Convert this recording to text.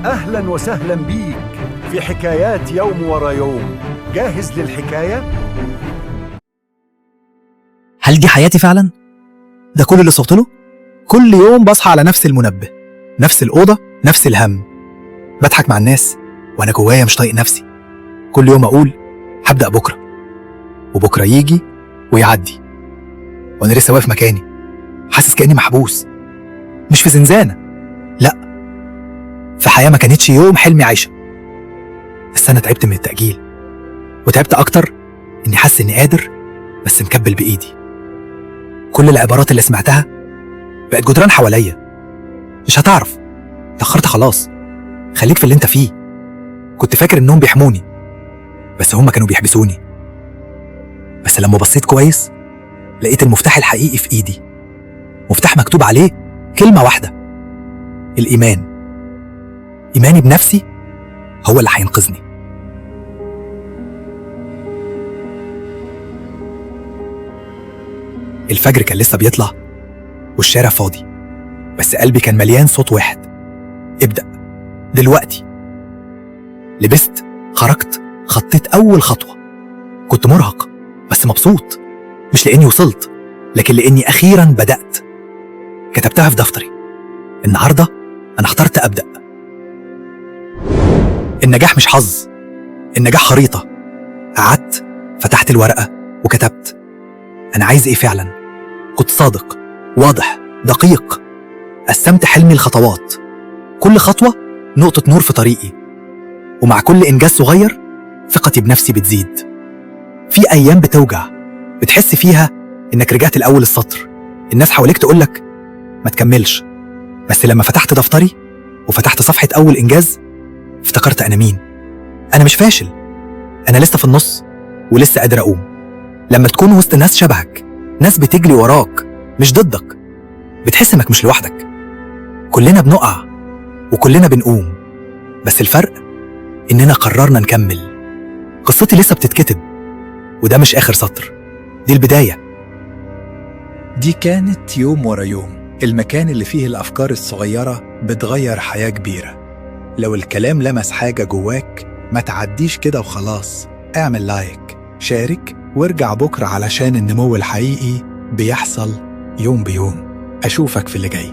أهلا وسهلا بيك في حكايات يوم ورا يوم. جاهز للحكاية؟ هل دي حياتي فعلا؟ ده كل اللي صوت له؟ كل يوم بصحى على نفس المنبه، نفس الأوضة، نفس الهم. بضحك مع الناس وأنا جوايا مش طايق نفسي. كل يوم أقول هبدأ بكرة، وبكرة يجي ويعدي وأنا لسه واقف مكاني، حاسس كأني محبوس، مش في زنزانة، لأ، في حياة ما كانتش يوم حلمي عايشة. بس أنا تعبت من التأجيل، وتعبت أكتر إني حاسس إني قادر بس مكبل بإيدي. كل العبارات اللي سمعتها بقت جدران حواليا. مش هتعرف، اتأخرت خلاص، خليك في اللي انت فيه. كنت فاكر انهم بيحموني، بس هم كانوا بيحبسوني. بس لما بصيت كويس لقيت المفتاح الحقيقي في ايدي، مفتاح مكتوب عليه كلمة واحدة: الإيمان. إيماني بنفسي هو اللي هينقذني. الفجر كان لسه بيطلع والشارع فاضي، بس قلبي كان مليان صوت واحد: ابدأ دلوقتي. لبست، خرجت، خطيت أول خطوة. كنت مرهق بس مبسوط، مش لأني وصلت، لكن لأني أخيراً بدأت. كتبتها في دفتري: النهاردة أنا اخترت أبدأ. النجاح مش حظ، النجاح خريطة. قعدت، فتحت الورقة وكتبت أنا عايز إيه فعلاً. كنت صادق، واضح، دقيق. قسمت حلمي لخطوات، كل خطوة نقطة نور في طريقي، ومع كل إنجاز صغير ثقتي بنفسي بتزيد. في أيام بتوجع، بتحس فيها إنك رجعت الأول السطر. الناس حواليك تقولك ما تكملش، بس لما فتحت دفتري وفتحت صفحة أول إنجاز افتكرت أنا مين. أنا مش فاشل، أنا لسه في النص ولسه قادر أقوم. لما تكون وسط ناس شبهك، ناس بتجري وراك مش ضدك، بتحس إنك مش لوحدك. كلنا بنقع وكلنا بنقوم، بس الفرق إننا قررنا نكمل. قصتي لسه بتتكتب، وده مش آخر سطر، دي البداية. دي كانت يوم ورا يوم، المكان اللي فيه الأفكار الصغيرة بتغير حياة كبيرة. لو الكلام لمس حاجة جواك ما تعديش كده وخلاص، اعمل لايك، شارك، وارجع بكرة علشان النمو الحقيقي بيحصل يوم بيوم. أشوفك في اللي جاي.